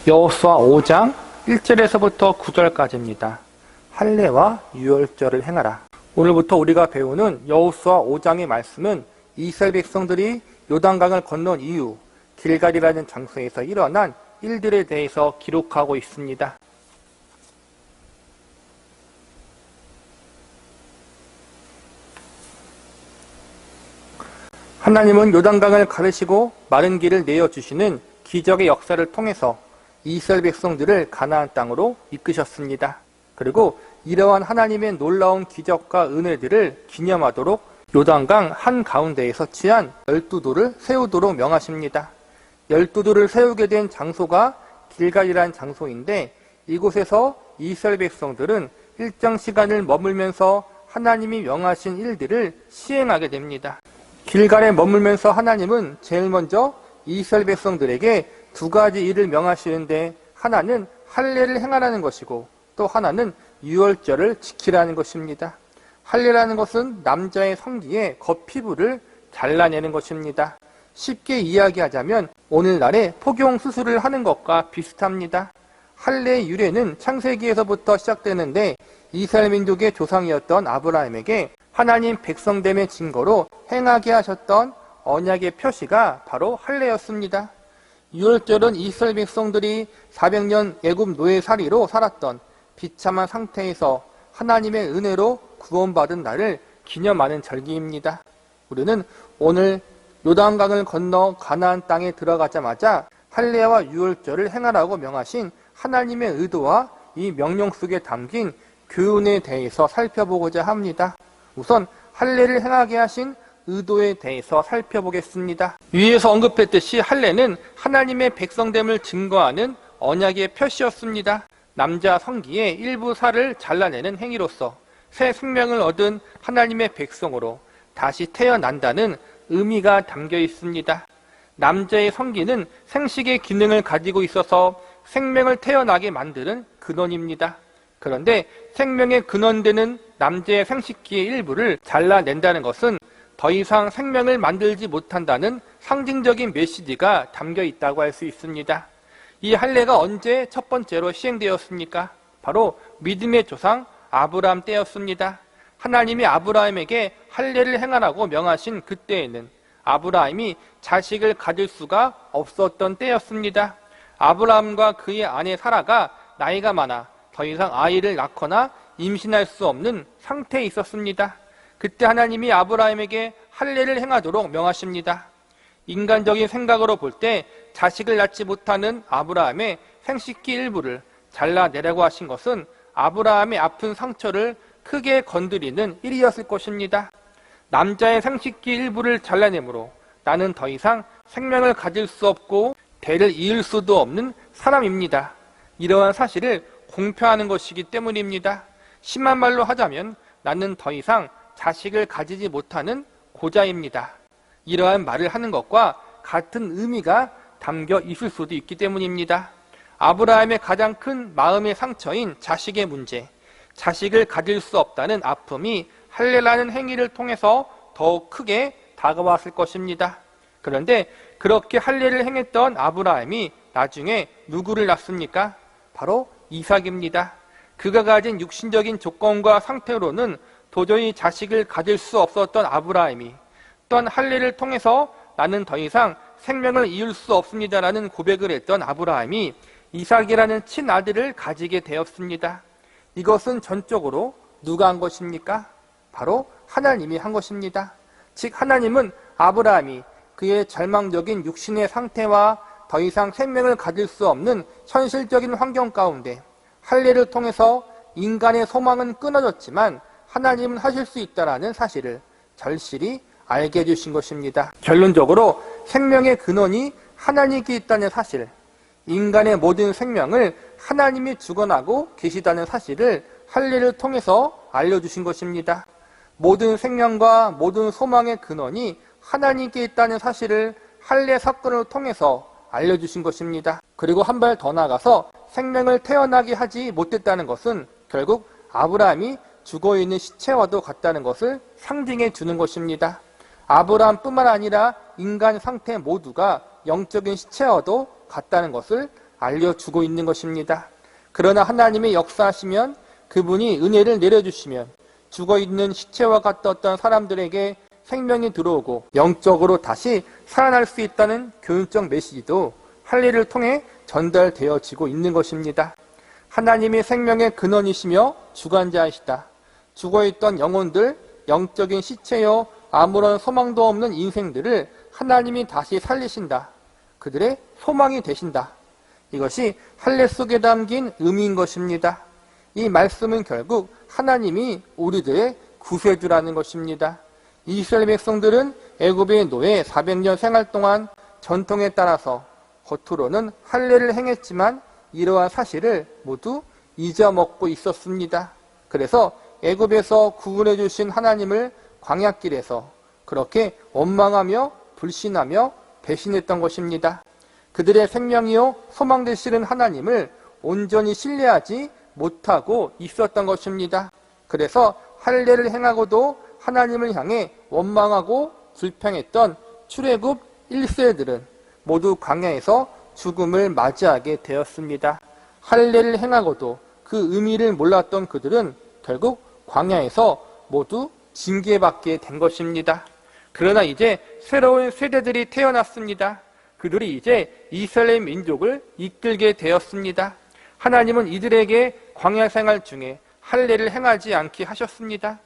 여호수아 5장 1절에서부터 9절까지입니다. 할례와 유월절을 행하라. 오늘부터 우리가 배우는 여호수아 5장의 말씀은 이스라엘 백성들이 요단강을 건넌 이후 길갈이라는 장소에서 일어난 일들에 대해서 기록하고 있습니다. 하나님은 요단강을 가르시고 마른 길을 내어주시는 기적의 역사를 통해서 이스라엘 백성들을 가나안 땅으로 이끄셨습니다. 그리고 이러한 하나님의 놀라운 기적과 은혜들을 기념하도록 요단강 한가운데에 서치한 12돌을 세우도록 명하십니다. 12돌을 세우게 된 장소가 길갈이라는 장소인데, 이곳에서 이스라엘 백성들은 일정 시간을 머물면서 하나님이 명하신 일들을 시행하게 됩니다. 길갈에 머물면서 하나님은 제일 먼저 이스라엘 백성들에게 두 가지 일을 명하시는데, 하나는 할례를 행하라는 것이고 또 하나는 유월절을 지키라는 것입니다. 할례라는 것은 남자의 성기에 겉피부를 잘라내는 것입니다. 쉽게 이야기하자면 오늘날의 포경 수술을 하는 것과 비슷합니다. 할례의 유래는 창세기에서부터 시작되는데, 이스라엘 민족의 조상이었던 아브라함에게 하나님 백성됨의 증거로 행하게 하셨던 언약의 표시가 바로 할례였습니다. 유월절은 이스라엘 백성들이 400년 애굽 노예살이로 살았던 비참한 상태에서 하나님의 은혜로 구원받은 날을 기념하는 절기입니다. 우리는 오늘 요단강을 건너 가나안 땅에 들어가자마자 할례와 유월절을 행하라고 명하신 하나님의 의도와 이 명령 속에 담긴 교훈에 대해서 살펴보고자 합니다. 우선 할례를 행하게 하신 의도에 대해서 살펴보겠습니다. 위에서 언급했듯이 할례는 하나님의 백성됨을 증거하는 언약의 표시였습니다. 남자 성기의 일부 살을 잘라내는 행위로서 새 생명을 얻은 하나님의 백성으로 다시 태어난다는 의미가 담겨 있습니다. 남자의 성기는 생식의 기능을 가지고 있어서 생명을 태어나게 만드는 근원입니다. 그런데 생명의 근원되는 남자의 생식기의 일부를 잘라낸다는 것은 더 이상 생명을 만들지 못한다는 상징적인 메시지가 담겨 있다고 할 수 있습니다. 이 할례가 언제 첫 번째로 시행되었습니까? 바로 믿음의 조상 아브라함 때였습니다. 하나님이 아브라함에게 할례를 행하라고 명하신 그때에는 아브라함이 자식을 가질 수가 없었던 때였습니다. 아브라함과 그의 아내 사라가 나이가 많아 더 이상 아이를 낳거나 임신할 수 없는 상태에 있었습니다. 그때 하나님이 아브라함에게 할례를 행하도록 명하십니다. 인간적인 생각으로 볼 때 자식을 낳지 못하는 아브라함의 생식기 일부를 잘라내라고 하신 것은 아브라함의 아픈 상처를 크게 건드리는 일이었을 것입니다. 남자의 생식기 일부를 잘라내므로 나는 더 이상 생명을 가질 수 없고 대를 이을 수도 없는 사람입니다. 이러한 사실을 공표하는 것이기 때문입니다. 심한 말로 하자면 나는 더 이상 자식을 가지지 못하는 고자입니다. 이러한 말을 하는 것과 같은 의미가 담겨 있을 수도 있기 때문입니다. 아브라함의 가장 큰 마음의 상처인 자식의 문제, 자식을 가질 수 없다는 아픔이 할례라는 행위를 통해서 더욱 크게 다가왔을 것입니다. 그런데 그렇게 할례를 행했던 아브라함이 나중에 누구를 낳습니까? 바로 이삭입니다. 그가 가진 육신적인 조건과 상태로는 도저히 자식을 가질 수 없었던 아브라함이 또한 할례를 통해서 나는 더 이상 생명을 이을 수 없습니다라는 고백을 했던 아브라함이 이삭이라는 친아들을 가지게 되었습니다. 이것은 전적으로 누가 한 것입니까? 바로 하나님이 한 것입니다. 즉 하나님은 아브라함이 그의 절망적인 육신의 상태와 더 이상 생명을 가질 수 없는 현실적인 환경 가운데 할례를 통해서 인간의 소망은 끊어졌지만 하나님은 하실 수 있다는 사실을 절실히 알게 해주신 것입니다. 결론적으로 생명의 근원이 하나님께 있다는 사실, 인간의 모든 생명을 하나님이 주관하고 계시다는 사실을 할례를 통해서 알려주신 것입니다. 모든 생명과 모든 소망의 근원이 하나님께 있다는 사실을 할례 사건을 통해서 알려주신 것입니다. 그리고 한 발 더 나가서 생명을 태어나게 하지 못했다는 것은 결국 아브라함이 죽어있는 시체와도 같다는 것을 상징해 주는 것입니다. 아브라함뿐만 아니라 인간 상태 모두가 영적인 시체와도 같다는 것을 알려주고 있는 것입니다. 그러나 하나님이 역사하시면, 그분이 은혜를 내려주시면 죽어있는 시체와 같았던 사람들에게 생명이 들어오고 영적으로 다시 살아날 수 있다는 교훈적 메시지도 할례를 통해 전달되어지고 있는 것입니다. 하나님이 생명의 근원이시며 주관자이시다. 죽어있던 영혼들, 영적인 시체여 아무런 소망도 없는 인생들을 하나님이 다시 살리신다. 그들의 소망이 되신다. 이것이 할례 속에 담긴 의미인 것입니다. 이 말씀은 결국 하나님이 우리들의 구세주라는 것입니다. 이스라엘 백성들은 애굽의 노예 400년 생활 동안 전통에 따라서 겉으로는 할례를 행했지만 이러한 사실을 모두 잊어먹고 있었습니다. 그래서 애굽에서 구원해 주신 하나님을 광야길에서 그렇게 원망하며 불신하며 배신했던 것입니다. 그들의 생명이요 소망 되시는 하나님을 온전히 신뢰하지 못하고 있었던 것입니다. 그래서 할례를 행하고도 하나님을 향해 원망하고 불평했던 출애굽 1세들은 모두 광야에서 죽음을 맞이하게 되었습니다. 할례를 행하고도 그 의미를 몰랐던 그들은 결국 광야에서 모두 징계받게 된 것입니다. 그러나 이제 새로운 세대들이 태어났습니다. 그들이 이제 이스라엘 민족을 이끌게 되었습니다. 하나님은 이들에게 광야 생활 중에 할례를 행하지 않게 하셨습니다.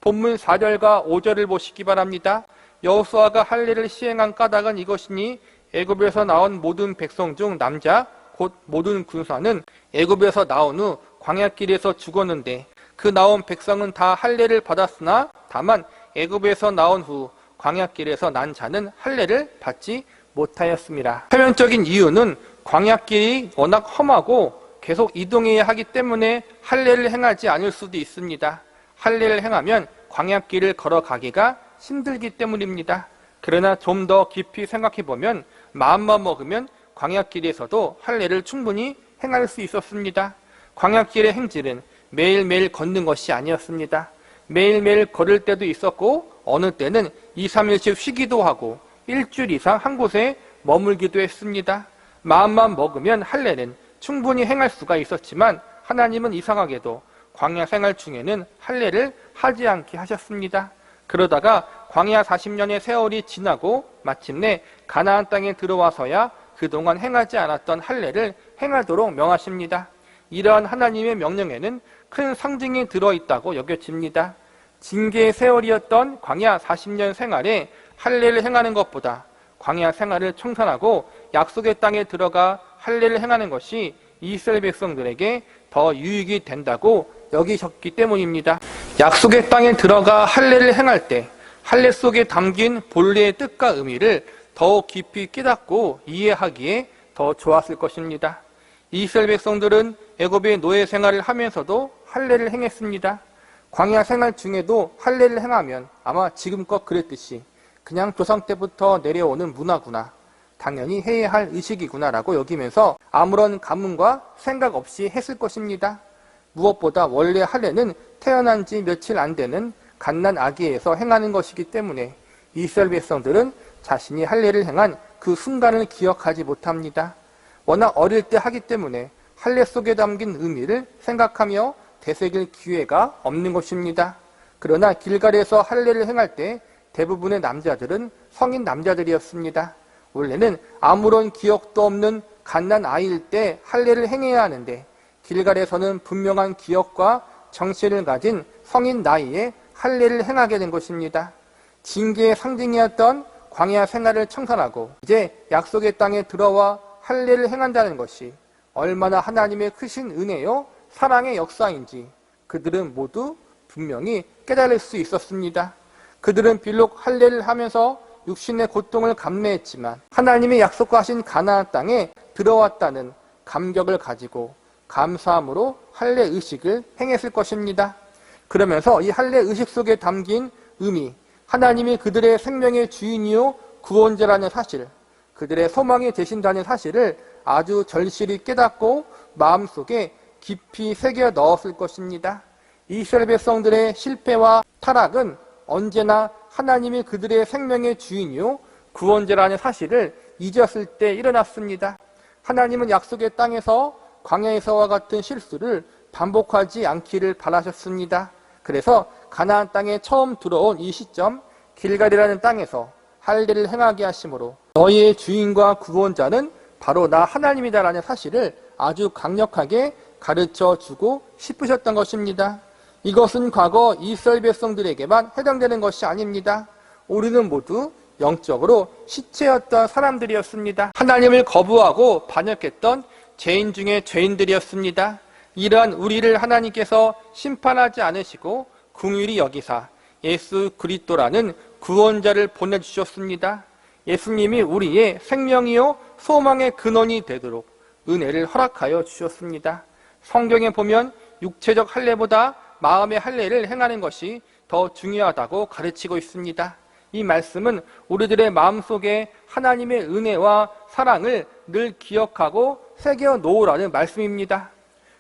본문 4절과 5절을 보시기 바랍니다. 여호수아가 할례를 시행한 까닭은 이것이니 애굽에서 나온 모든 백성 중 남자 곧 모든 군사는 애굽에서 나온 후 광야길에서 죽었는데 그 나온 백성은 다 할례를 받았으나 다만 애굽에서 나온 후 광야길에서 난 자는 할례를 받지 못하였습니다. 표면적인 이유는 광야길이 워낙 험하고 계속 이동해야 하기 때문에 할례를 행하지 않을 수도 있습니다. 할례를 행하면 광야길을 걸어가기가 힘들기 때문입니다. 그러나 좀 더 깊이 생각해보면 마음만 먹으면 광야길에서도 할례를 충분히 행할 수 있었습니다. 광야길의 행진은 매일매일 걷는 것이 아니었습니다. 매일매일 걸을 때도 있었고 어느 때는 2, 3일씩 쉬기도 하고 일주일 이상 한 곳에 머물기도 했습니다. 마음만 먹으면 할례는 충분히 행할 수가 있었지만 하나님은 이상하게도 광야 생활 중에는 할례를 하지 않게 하셨습니다. 그러다가 광야 40년의 세월이 지나고 마침내 가나안 땅에 들어와서야 그동안 행하지 않았던 할례를 행하도록 명하십니다. 이러한 하나님의 명령에는 큰 상징이 들어있다고 여겨집니다. 징계의 세월이었던 광야 40년 생활에 할례를 행하는 것보다 광야 생활을 청산하고 약속의 땅에 들어가 할례를 행하는 것이 이스라엘 백성들에게 더 유익이 된다고 여기셨기 때문입니다. 약속의 땅에 들어가 할례를 행할 때 할례 속에 담긴 본래의 뜻과 의미를 더욱 깊이 깨닫고 이해하기에 더 좋았을 것입니다. 이스라엘 백성들은 애굽의 노예 생활을 하면서도 할례를 행했습니다. 광야 생활 중에도 할례를 행하면 아마 지금껏 그랬듯이 그냥 조상 때부터 내려오는 문화구나, 당연히 해야 할 의식이구나라고 여기면서 아무런 감흥과 생각 없이 했을 것입니다. 무엇보다 원래 할례는 태어난 지 며칠 안 되는 갓난 아기에서 행하는 것이기 때문에 이스라엘 백성들은 자신이 할례를 행한 그 순간을 기억하지 못합니다. 워낙 어릴 때 하기 때문에 할례 속에 담긴 의미를 생각하며 되새길 기회가 없는 것입니다. 그러나 길갈에서 할례를 행할 때 대부분의 남자들은 성인 남자들이었습니다. 원래는 아무런 기억도 없는 갓난 아이일 때 할례를 행해야 하는데 길갈에서는 분명한 기억과 정신을 가진 성인 나이에 할례를 행하게 된 것입니다. 징계의 상징이었던 광야 생활을 청산하고 이제 약속의 땅에 들어와 할례를 행한다는 것이 얼마나 하나님의 크신 은혜요 사랑의 역사인지 그들은 모두 분명히 깨달을 수 있었습니다. 그들은 비록 할례를 하면서 육신의 고통을 감내했지만 하나님의 약속하신 가나안 땅에 들어왔다는 감격을 가지고 감사함으로 할례 의식을 행했을 것입니다. 그러면서 이 할례 의식 속에 담긴 의미, 하나님이 그들의 생명의 주인이요 구원자라는 사실, 그들의 소망이 되신다는 사실을 아주 절실히 깨닫고 마음속에 깊이 새겨 넣었을 것입니다. 이스라엘 백성들의 실패와 타락은 언제나 하나님이 그들의 생명의 주인이요 구원자라는 사실을 잊었을 때 일어났습니다. 하나님은 약속의 땅에서 광야에서와 같은 실수를 반복하지 않기를 바라셨습니다. 그래서 가나안 땅에 처음 들어온 이 시점 길갈이라는 땅에서 할례를 행하게 하심으로 너희의 주인과 구원자는 바로 나 하나님이다라는 사실을 아주 강력하게 가르쳐 주고 싶으셨던 것입니다. 이것은 과거 이스라엘 백성들에게만 해당되는 것이 아닙니다. 우리는 모두 영적으로 시체였던 사람들이었습니다. 하나님을 거부하고 반역했던 죄인 중에 죄인들이었습니다. 이러한 우리를 하나님께서 심판하지 않으시고 긍휼히 여기사 예수 그리스도라는 구원자를 보내주셨습니다. 예수님이 우리의 생명이요 소망의 근원이 되도록 은혜를 허락하여 주셨습니다. 성경에 보면 육체적 할례보다 마음의 할례를 행하는 것이 더 중요하다고 가르치고 있습니다. 이 말씀은 우리들의 마음속에 하나님의 은혜와 사랑을 늘 기억하고 새겨 놓으라는 말씀입니다.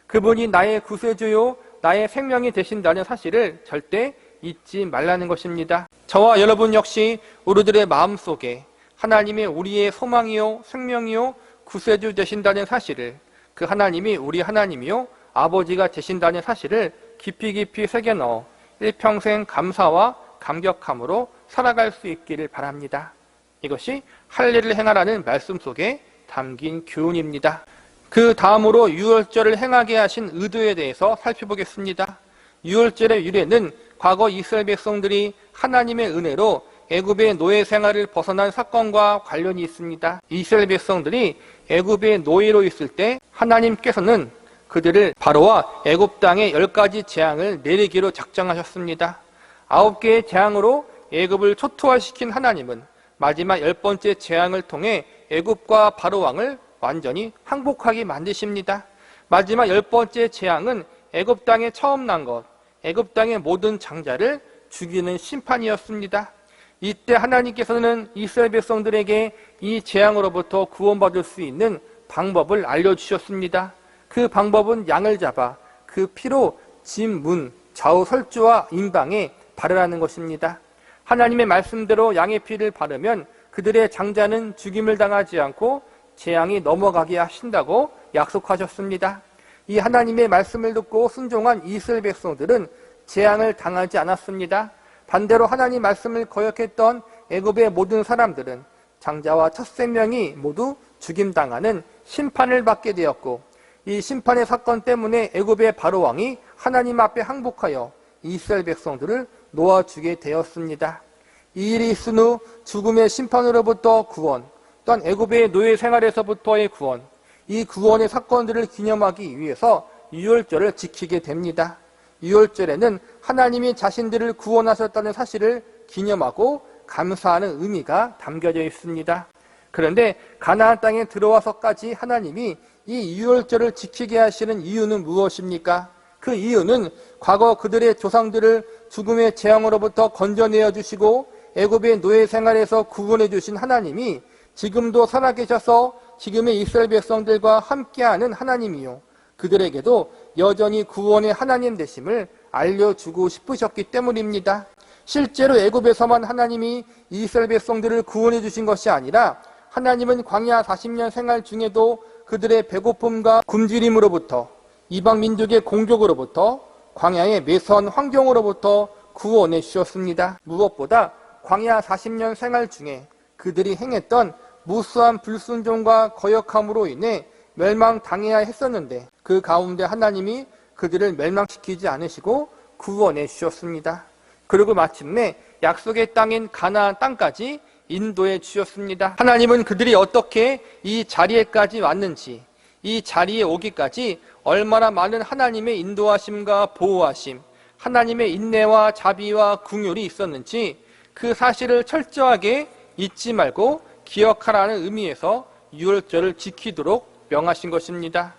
그분이 나의 구세주요 나의 생명이 되신다는 사실을 절대 잊지 말라는 것입니다. 저와 여러분 역시 우리들의 마음속에 하나님이 우리의 소망이요 생명이요 구세주 되신다는 사실을, 그 하나님이 우리 하나님이요 아버지가 되신다는 사실을 깊이 깊이 새겨넣어 일평생 감사와 감격함으로 살아갈 수 있기를 바랍니다. 이것이 할례를 행하라는 말씀 속에 담긴 교훈입니다. 그 다음으로 유월절을 행하게 하신 의도에 대해서 살펴보겠습니다. 유월절의 유래는 과거 이스라엘 백성들이 하나님의 은혜로 애굽의 노예 생활을 벗어난 사건과 관련이 있습니다. 이스라엘 백성들이 애굽의 노예로 있을 때 하나님께서는 그들을 바로와 애굽 땅에 10가지 재앙을 내리기로 작정하셨습니다. 9개의 재앙으로 애굽을 초토화시킨 하나님은 마지막 10번째 재앙을 통해 애굽과 바로 왕을 완전히 항복하게 만드십니다. 마지막 10번째 재앙은 애굽 땅에 처음 난 것, 애굽 땅의 모든 장자를 죽이는 심판이었습니다. 이때 하나님께서는 이스라엘 백성들에게 이 재앙으로부터 구원받을 수 있는 방법을 알려주셨습니다. 그 방법은 양을 잡아 그 피로 집 문, 좌우 설주와 임방에 바르라는 것입니다. 하나님의 말씀대로 양의 피를 바르면 그들의 장자는 죽임을 당하지 않고 재앙이 넘어가게 하신다고 약속하셨습니다. 이 하나님의 말씀을 듣고 순종한 이스라엘 백성들은 재앙을 당하지 않았습니다. 반대로 하나님 말씀을 거역했던 애굽의 모든 사람들은 장자와 첫 생명이 모두 죽임당하는 심판을 받게 되었고, 이 심판의 사건 때문에 애굽의 바로 왕이 하나님 앞에 항복하여 이스라엘 백성들을 놓아주게 되었습니다. 이 일이 있은 후 죽음의 심판으로부터 구원, 또한 애굽의 노예 생활에서부터의 구원, 이 구원의 사건들을 기념하기 위해서 유월절을 지키게 됩니다. 유월절에는 하나님이 자신들을 구원하셨다는 사실을 기념하고 감사하는 의미가 담겨져 있습니다. 그런데 가나안 땅에 들어와서까지 하나님이 이 유월절을 지키게 하시는 이유는 무엇입니까? 그 이유는 과거 그들의 조상들을 죽음의 재앙으로부터 건져내어 주시고 애굽의 노예 생활에서 구원해 주신 하나님이 지금도 살아계셔서 지금의 이스라엘 백성들과 함께하는 하나님이요, 그들에게도 여전히 구원의 하나님 되심을 알려주고 싶으셨기 때문입니다. 실제로 애굽에서만 하나님이 이스라엘 백성들을 구원해 주신 것이 아니라 하나님은 광야 40년 생활 중에도 그들의 배고픔과 굶주림으로부터, 이방 민족의 공격으로부터, 광야의 매서한 환경으로부터 구원해 주셨습니다. 무엇보다 광야 40년 생활 중에 그들이 행했던 무수한 불순종과 거역함으로 인해 멸망당해야 했었는데 그 가운데 하나님이 그들을 멸망시키지 않으시고 구원해 주셨습니다. 그리고 마침내 약속의 땅인 가나안 땅까지 인도해 주셨습니다. 하나님은 그들이 어떻게 이 자리에까지 왔는지, 이 자리에 오기까지 얼마나 많은 하나님의 인도하심과 보호하심, 하나님의 인내와 자비와 긍휼이 있었는지 그 사실을 철저하게 잊지 말고 기억하라는 의미에서 유월절을 지키도록 명하신 것입니다.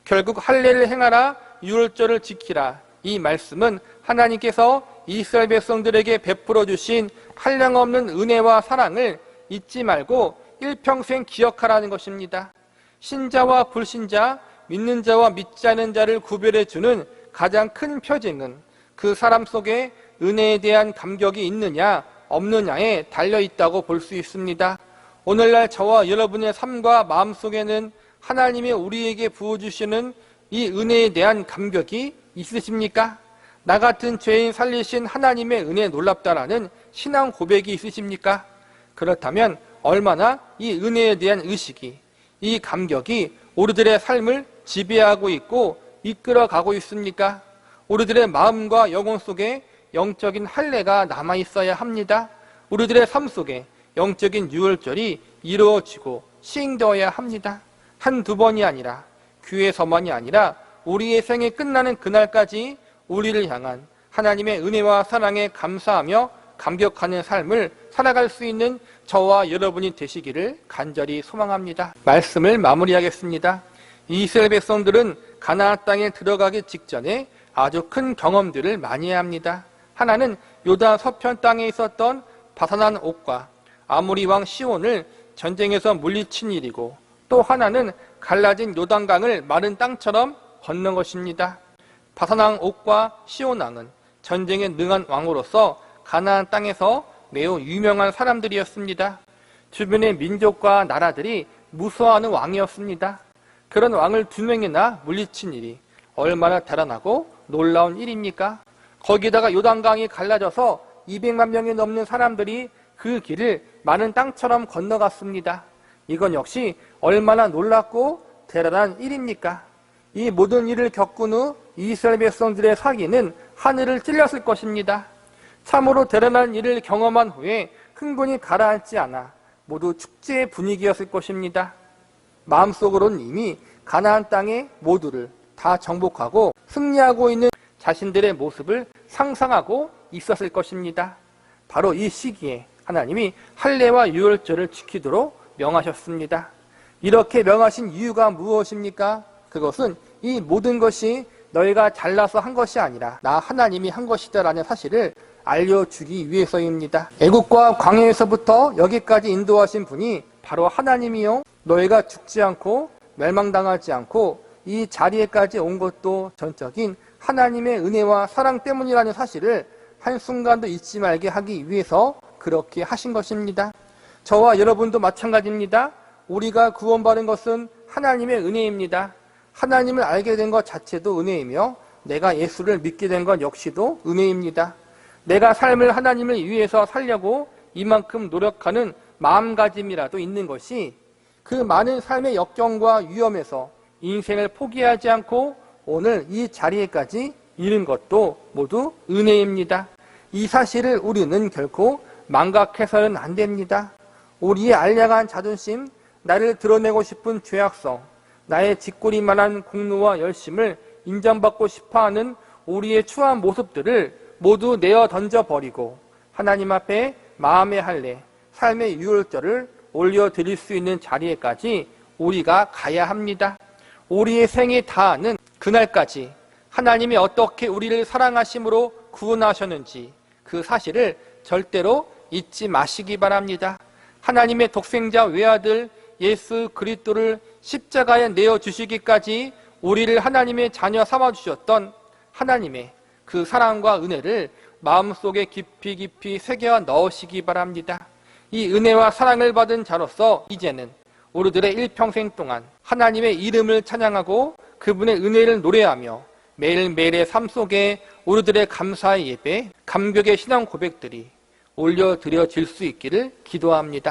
결국 할례를 행하라, 유월절을 지키라, 이 말씀은 하나님께서 이스라엘 백성들에게 베풀어 주신 한량없는 은혜와 사랑을 잊지 말고 일평생 기억하라는 것입니다. 신자와 불신자, 믿는 자와 믿지 않는 자를 구별해 주는 가장 큰 표징은 그 사람 속에 은혜에 대한 감격이 있느냐 없느냐에 달려 있다고 볼 수 있습니다. 오늘날 저와 여러분의 삶과 마음 속에는 하나님의 우리에게 부어주시는 이 은혜에 대한 감격이 있으십니까? 나 같은 죄인 살리신 하나님의 은혜 놀랍다라는 신앙 고백이 있으십니까? 그렇다면 얼마나 이 은혜에 대한 의식이, 이 감격이 우리들의 삶을 지배하고 있고 이끌어가고 있습니까? 우리들의 마음과 영혼 속에 영적인 할례가 남아있어야 합니다. 우리들의 삶 속에 영적인 유월절이 이루어지고 시행되어야 합니다. 한두 번이 아니라, 교회에서만이 아니라 우리의 생이 끝나는 그날까지 우리를 향한 하나님의 은혜와 사랑에 감사하며 감격하는 삶을 살아갈 수 있는 저와 여러분이 되시기를 간절히 소망합니다. 말씀을 마무리하겠습니다. 이스라엘 백성들은 가나안 땅에 들어가기 직전에 아주 큰 경험들을 많이 해야 합니다. 하나는 요단 서편 땅에 있었던 바산한 옥과 아모리 왕 시온을 전쟁에서 물리친 일이고, 또 하나는 갈라진 요단강을 마른 땅처럼 건넌 것입니다. 바산왕 옥과 시온 왕은 전쟁에 능한 왕으로서 가나안 땅에서 매우 유명한 사람들이었습니다. 주변의 민족과 나라들이 무서워하는 왕이었습니다. 그런 왕을 2명이나 물리친 일이 얼마나 대단하고 놀라운 일입니까? 거기다가 요단강이 갈라져서 200만 명이 넘는 사람들이 그 길을 마른 땅처럼 건너갔습니다. 이건 역시 얼마나 놀랍고 대단한 일입니까? 이 모든 일을 겪은 후 이스라엘 백성들의 사기는 하늘을 찔렸을 것입니다. 참으로 대단한 일을 경험한 후에 흥분이 가라앉지 않아 모두 축제의 분위기였을 것입니다. 마음속으로는 이미 가나안 땅의 모두를 다 정복하고 승리하고 있는 자신들의 모습을 상상하고 있었을 것입니다. 바로 이 시기에 하나님이 할례와 유월절을 지키도록 명하셨습니다. 이렇게 명하신 이유가 무엇입니까? 그것은 이 모든 것이 너희가 잘나서 한 것이 아니라 나 하나님이 한 것이다라는 사실을 알려주기 위해서입니다. 애국과 광야에서부터 여기까지 인도하신 분이 바로 하나님이요, 너희가 죽지 않고 멸망당하지 않고 이 자리에까지 온 것도 전적인 하나님의 은혜와 사랑 때문이라는 사실을 한순간도 잊지 말게 하기 위해서 그렇게 하신 것입니다. 저와 여러분도 마찬가지입니다. 우리가 구원받은 것은 하나님의 은혜입니다. 하나님을 알게 된 것 자체도 은혜이며 내가 예수를 믿게 된 것 역시도 은혜입니다. 내가 삶을 하나님을 위해서 살려고 이만큼 노력하는 마음가짐이라도 있는 것이 그 많은 삶의 역경과 위험에서 인생을 포기하지 않고 오늘 이 자리에까지 이른 것도 모두 은혜입니다. 이 사실을 우리는 결코 망각해서는 안 됩니다. 우리의 알량한 자존심, 나를 드러내고 싶은 죄악성, 나의 짓궂이만한 공로와 열심을 인정받고 싶어하는 우리의 추한 모습들을 모두 내어 던져버리고 하나님 앞에 마음의 할례, 삶의 유월절을 올려드릴 수 있는 자리에까지 우리가 가야 합니다. 우리의 생이 다하는 그날까지 하나님이 어떻게 우리를 사랑하심으로 구원하셨는지 그 사실을 절대로 잊지 마시기 바랍니다. 하나님의 독생자 외아들 예수 그리스도를 십자가에 내어주시기까지 우리를 하나님의 자녀 삼아주셨던 하나님의 그 사랑과 은혜를 마음속에 깊이 깊이 새겨 넣으시기 바랍니다. 이 은혜와 사랑을 받은 자로서 이제는 우리들의 일평생 동안 하나님의 이름을 찬양하고 그분의 은혜를 노래하며 매일매일의 삶 속에 우리들의 감사의 예배, 감격의 신앙 고백들이 올려드려질 수 있기를 기도합니다.